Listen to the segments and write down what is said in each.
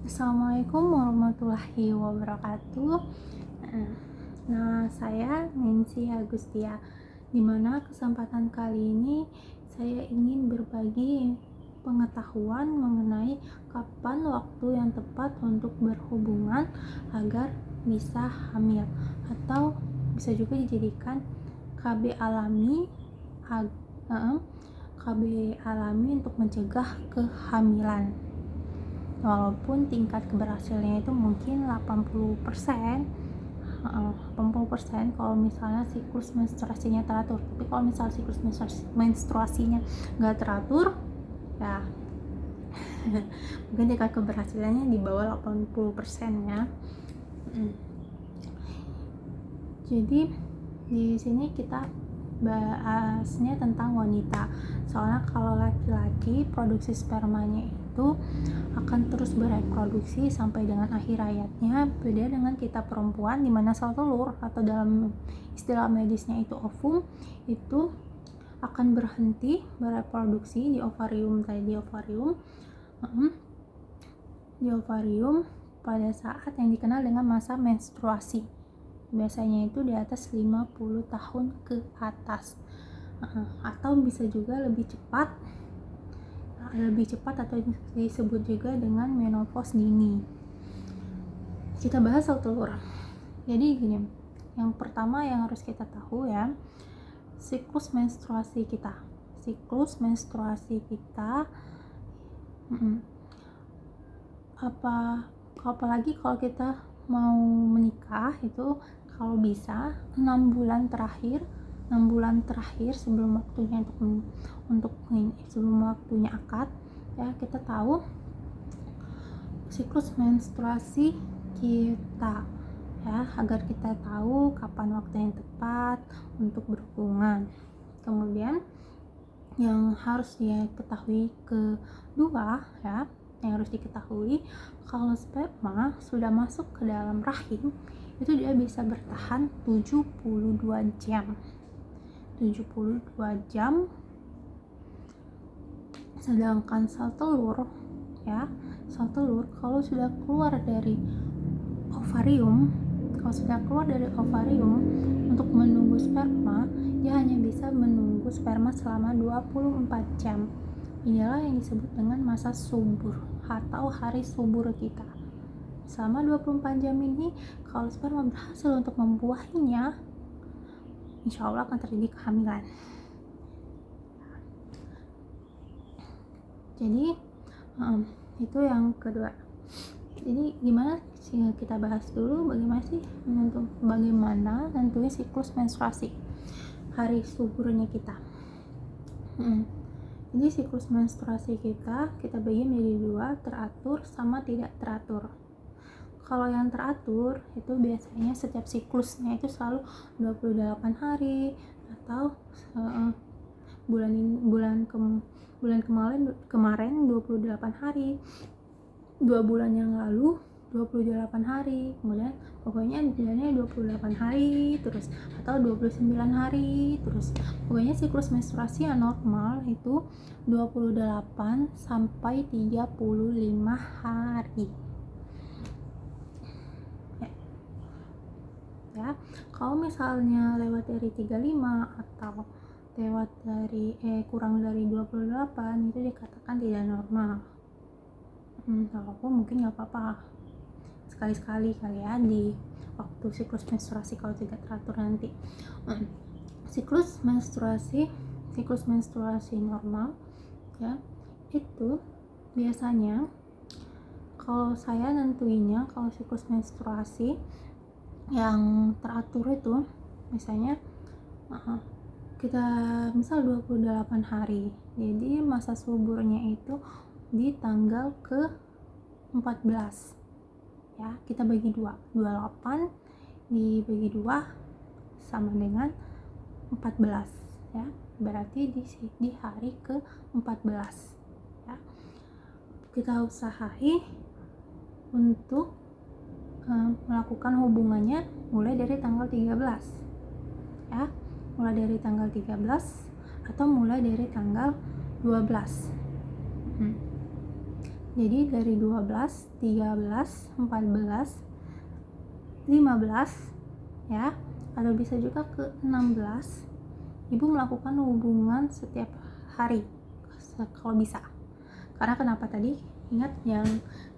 Assalamualaikum warahmatullahi wabarakatuh. Nah, saya Nancy Agustia. Di mana kesempatan kali ini saya ingin berbagi pengetahuan mengenai kapan waktu yang tepat untuk berhubungan agar bisa hamil, atau bisa juga dijadikan KB alami ag- eh, KB alami untuk mencegah kehamilan. Walaupun tingkat keberhasilannya itu mungkin 80%, 80% kalau misalnya siklus menstruasinya teratur. Tapi kalau misalnya siklus menstruasinya nggak teratur, ya mungkin tingkat keberhasilannya di bawah 80% ya. Jadi di sini kita bahasnya tentang wanita. Soalnya kalau laki-laki produksi spermanya itu akan terus bereproduksi sampai dengan akhir hayatnya. Beda dengan kita perempuan, di mana sel telur atau dalam istilah medisnya itu ovum itu akan berhenti bereproduksi di ovarium pada saat yang dikenal dengan masa menstruasi. Biasanya itu di atas 50 tahun ke atas. Atau bisa juga lebih cepat atau disebut juga dengan menopause dini. Kita bahas sel telur. Jadi gini, yang pertama yang harus kita tahu ya, siklus menstruasi kita apalagi kalau kita mau menikah itu, kalau bisa 6 bulan terakhir sebelum waktunya sebelum waktunya akad ya, kita tahu siklus menstruasi kita ya, agar kita tahu kapan waktu yang tepat untuk berhubungan. Kemudian yang harus diketahui kedua ya, yang harus diketahui, kalau sperma sudah masuk ke dalam rahim itu dia bisa bertahan 72 jam. Sedangkan sel telur kalau sudah keluar dari ovarium untuk menunggu sperma, dia hanya bisa menunggu sperma selama 24 jam. Inilah yang disebut dengan masa subur atau hari subur kita. Selama 24 jam ini, kalau sperma berhasil untuk membuahinya, insya Allah akan terjadi kehamilan. Jadi itu yang kedua. Jadi gimana sih, kita bahas dulu bagaimana nentuin siklus menstruasi, hari suburnya kita. Jadi siklus menstruasi kita bagi menjadi dua, teratur sama tidak teratur. Kalau yang teratur itu biasanya setiap siklusnya itu selalu 28 hari, atau bulan kemarin 28 hari, 2 bulan yang lalu 28 hari, kemudian pokoknya bulannya 28 hari terus, atau 29 hari terus. Pokoknya siklus menstruasi yang normal itu 28 sampai 35 hari. Ya, kalau misalnya lewat dari 35 atau lewat dari kurang dari 28 itu dikatakan tidak normal. Walaupun mungkin nggak apa-apa sekali-sekali kali ya di waktu siklus menstruasi kalau tidak teratur nanti. Siklus menstruasi normal ya, itu biasanya kalau saya nentuinnya, kalau siklus menstruasi yang teratur itu misalnya kita misal 28 hari, jadi masa suburnya itu di tanggal ke 14 ya, kita bagi 2, 28 dibagi 2 sama dengan 14 ya, berarti di hari ke 14 ya. Kita usahain untuk melakukan hubungannya mulai dari tanggal 13 ya, mulai dari tanggal 13 atau mulai dari tanggal 12. Jadi dari 12, 13, 14, 15 ya, atau bisa juga ke 16, ibu melakukan hubungan setiap hari kalau bisa. Karena kenapa tadi? Ingat yang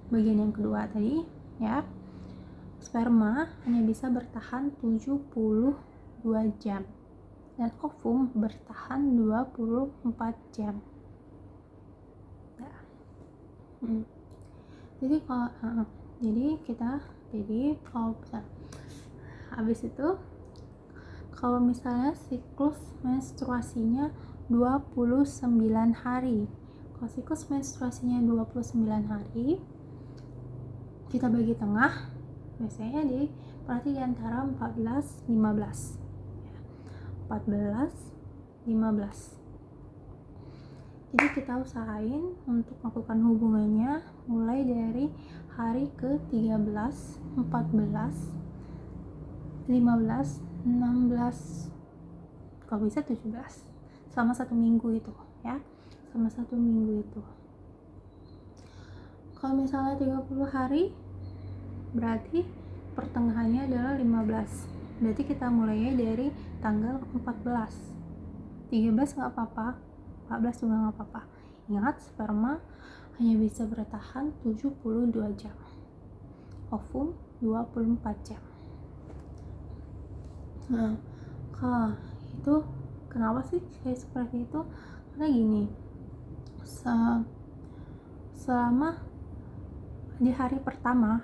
bagian yang kedua tadi ya, sperma hanya bisa bertahan 72 jam dan ovum bertahan 24 jam ya. Jadi kalau kalau habis itu, kalau misalnya siklus menstruasinya 29 hari, kalau siklus menstruasinya 29 hari, kita bagi tengah, biasanya berarti di antara 14, 15 14, 15. Jadi kita usahain untuk melakukan hubungannya mulai dari hari ke-13, 14, 15, 16, kalau bisa 17, selama 1 minggu itu ya, selama 1 minggu itu. Kalau misalnya 30 hari, berarti pertengahannya adalah 15, berarti kita mulainya dari tanggal 14. 13 nggak apa-apa, 14 juga nggak apa-apa. Ingat, sperma hanya bisa bertahan 72 jam, ovum 24 jam. Nah, itu kenapa sih kayak seperti itu? Karena gini, selama di hari pertama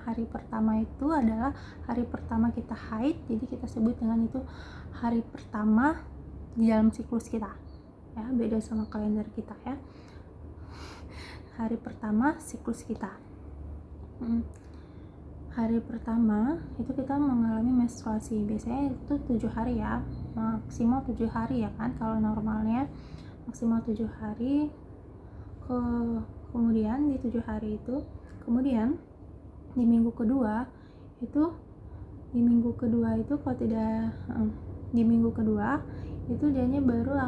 itu adalah hari pertama kita haid, jadi kita sebut dengan itu hari pertama di dalam siklus kita ya, beda sama kalender kita ya. Hari pertama siklus kita, hari pertama itu kita mengalami menstruasi, biasanya itu 7 hari ya, maksimal 7 hari ya kan, kalau normalnya maksimal 7 hari. Kemudian di 7 hari itu, kemudian di minggu kedua itu kalau tidak di minggu kedua itu dianya baru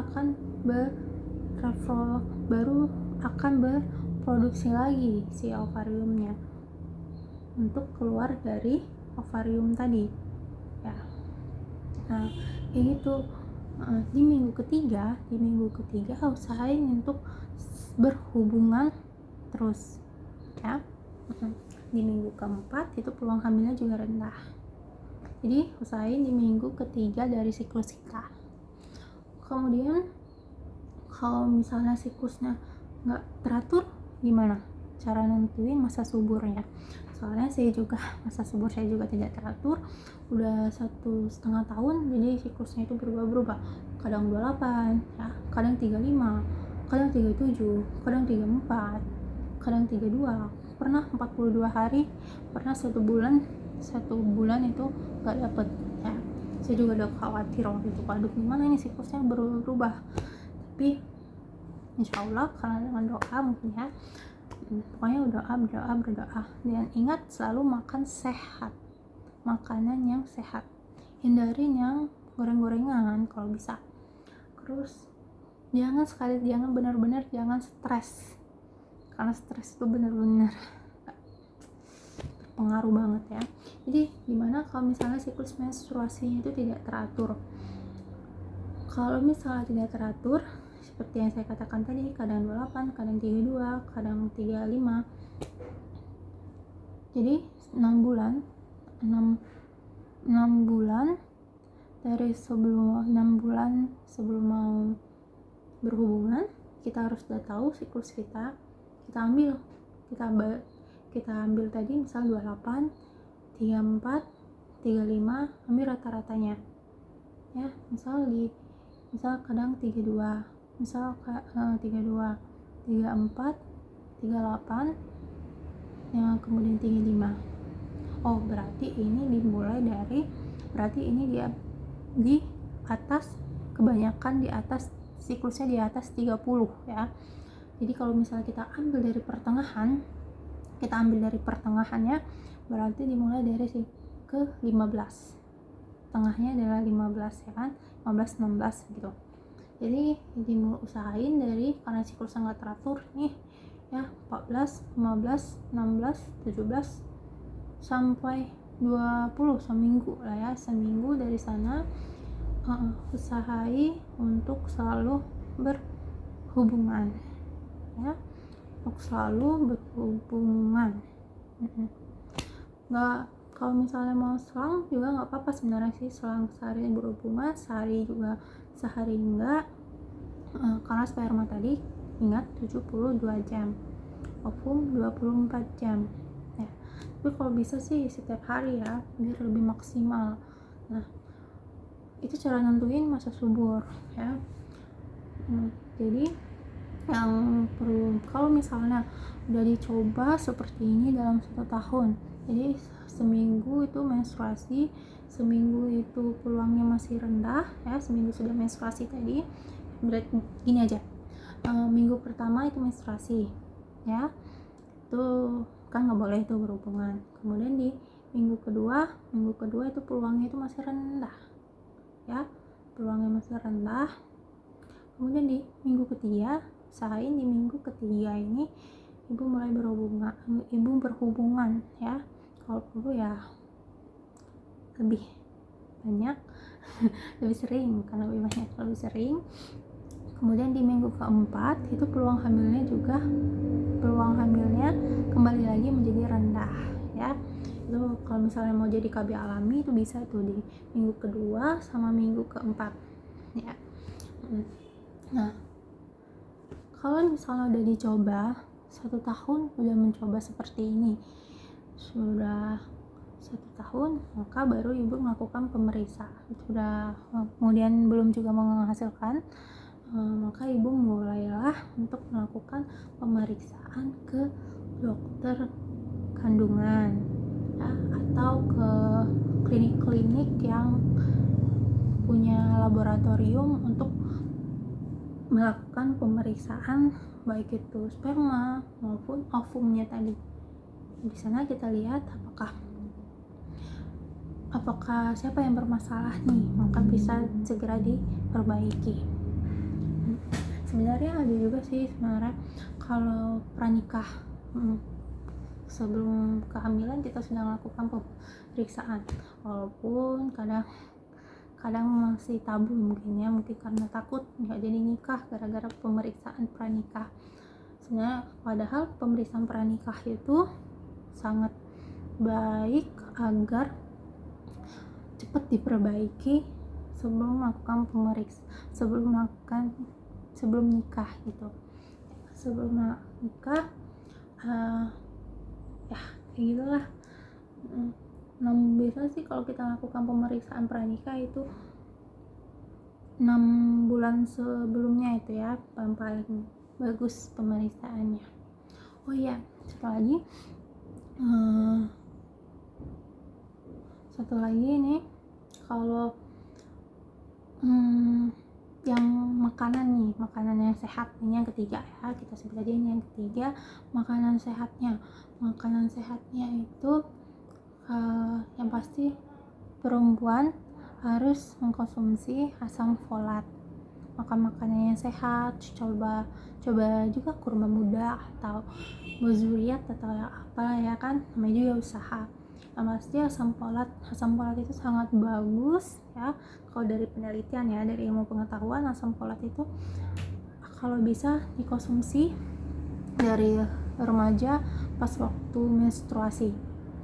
akan berproduksi lagi si ovariumnya untuk keluar dari ovarium tadi ya. Nah kayak gitu. Di minggu ketiga usahain untuk berhubungan terus ya. Di minggu keempat itu peluang hamilnya juga rendah, jadi usahain di minggu ketiga dari siklus kita. Kemudian kalau misalnya siklusnya nggak teratur, gimana cara nentuin masa suburnya? Soalnya masa subur saya juga tidak teratur, udah 1,5 tahun, jadi siklusnya itu berubah-ubah, kadang 28 ya, kadang 35, kadang 37, kadang 34, kadang 32, pernah 42 hari, pernah 1 bulan itu gak dapet ya. Saya juga udah khawatir waktu itu, aduh gimana ini siklusnya berubah, tapi insya Allah karena dengan doa mungkin ya, pokoknya berdoa, dan ingat selalu makan sehat, makanan yang sehat, hindarin yang goreng-gorengan kalau bisa. Terus benar-benar jangan stres, karena stres itu benar-benar berpengaruh banget ya. Jadi gimana kalau misalnya siklus menstruasinya itu tidak teratur? Kalau misalnya tidak teratur, seperti yang saya katakan tadi, kadang 28, kadang 32, kadang 35, jadi 6 bulan dari sebelum mau berhubungan, kita harus udah tahu siklus kita ambil tadi misal 28, 34, 35, ambil rata-ratanya ya. Misal kadang 32, misal 32, 34, 38, yang kemudian 35. Oh, berarti ini dia di atas, kebanyakan di atas, siklusnya di atas 30 ya. Jadi kalau misalnya kita ambil dari pertengahannya, berarti dimulai dari ke 15, tengahnya adalah 15 ya kan, 15, 16 gitu. Jadi usahain karena siklusnya nggak teratur nih, ya, 14, 15, 16, 17 sampai 20 seminggu lah ya. Seminggu dari sana usahai untuk selalu berhubungan ya, untuk selalu berhubungan. Nggak, kalau misalnya mau selang juga nggak apa-apa sebenarnya sih, selang sehari berhubungan, sehari juga sehari enggak, karena sperma tadi ingat 72 jam, ovum 24 jam ya. Tapi kalau bisa sih setiap hari ya, biar lebih maksimal. Nah, itu cara nentuin masa subur ya. Jadi yang perlu, kalau misalnya udah dicoba seperti ini dalam 1 tahun, jadi seminggu itu menstruasi, seminggu itu peluangnya masih rendah ya, seminggu sudah menstruasi tadi, berarti gini aja, minggu pertama itu menstruasi ya, itu kan nggak boleh itu berhubungan. Kemudian di minggu kedua itu peluangnya itu masih rendah ya, peluangnya masih rendah. Kemudian di minggu ketiga, usahain di minggu ketiga ini ibu mulai berhubungan ya, kalau perlu ya lebih banyak lebih sering, karena lebih sering. Kemudian di minggu keempat itu peluang hamilnya kembali lagi menjadi rendah ya. Itu kalau misalnya mau jadi KB alami itu bisa tuh di minggu kedua sama minggu keempat ya. Nah, kalau misalnya udah dicoba 1 tahun, udah mencoba seperti ini, sudah 1 tahun, maka baru ibu melakukan pemeriksaan. Sudah kemudian belum juga menghasilkan, maka ibu mulailah untuk melakukan pemeriksaan ke dokter kandungan ya, atau ke klinik-klinik yang punya laboratorium untuk melakukan pemeriksaan baik itu sperma maupun ovumnya tadi. Di sana kita lihat apakah siapa yang bermasalah nih, maka bisa segera diperbaiki. Sebenarnya ada juga sih sebenarnya kalau pranikah, sebelum kehamilan kita sudah melakukan pemeriksaan, walaupun kadang masih tabu mungkin karena takut nggak jadi nikah gara-gara pemeriksaan pranikah. Sebenarnya padahal pemeriksaan pranikah itu sangat baik agar cepat diperbaiki sebelum nikah gitu. Sebelum nikah ya kayak gitulah. Biasanya sih kalau kita lakukan pemeriksaan pranikah itu 6 bulan sebelumnya itu ya, paling bagus pemeriksaannya. Oh iya, satu lagi nih, kalau yang makanan yang sehat, ini yang ketiga ya, kita sebut aja ini yang ketiga, makanan sehatnya itu yang pasti perempuan harus mengkonsumsi asam folat. Makan makanan yang sehat, coba juga kurma muda atau bozuriat atau apa ya kan, namanya juga usaha. Yang pasti asam folat itu sangat bagus ya. Kalau dari penelitian ya, dari ilmu pengetahuan, asam folat itu kalau bisa dikonsumsi dari remaja pas waktu menstruasi,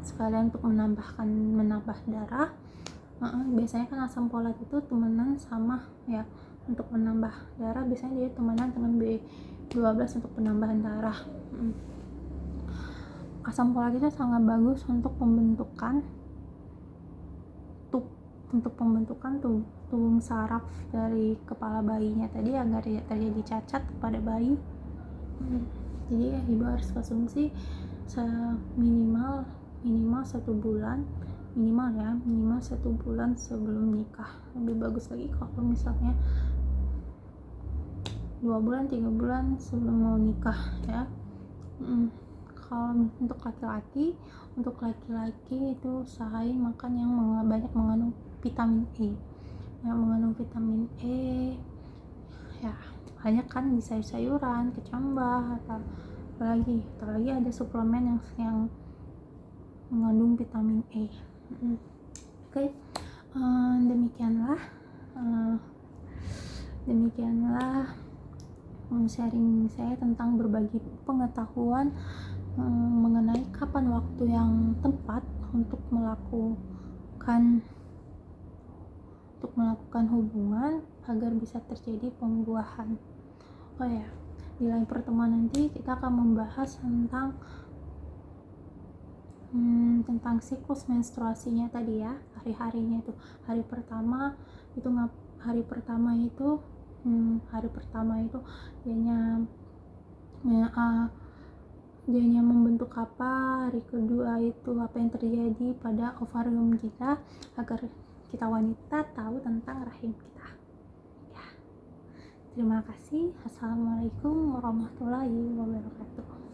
sekalian untuk menambah darah. Biasanya kan asam folat itu temenan sama ya, untuk menambah darah biasanya dia temenan dengan B12 untuk penambahan darah. Asam folat itu sangat bagus untuk pembentukan tubuh saraf dari kepala bayinya tadi agar tidak terjadi cacat pada bayi. Jadi ya, ibu harus konsumsi minimal 1 bulan, minimal 1 bulan sebelum nikah. Lebih bagus lagi kalau misalnya 2 bulan 3 bulan sebelum mau nikah ya. Kalau untuk laki-laki itu usahain makan yang banyak mengandung vitamin E. Yang mengandung vitamin E ya banyak kan di sayur-sayuran, kecambah atau apalagi ada suplemen yang mengandung vitamin E. Oke. Demikianlah sharing saya tentang berbagi pengetahuan mengenai kapan waktu yang tepat untuk melakukan hubungan agar bisa terjadi pembuahan. Oh ya, di lain pertemuan nanti kita akan membahas tentang siklus menstruasinya tadi ya, hari-harinya itu. Hari pertama itu dianya membentuk apa, hari kedua itu apa yang terjadi pada ovarium kita agar kita wanita tahu tentang rahim kita. Ya. Terima kasih. Assalamualaikum warahmatullahi wabarakatuh.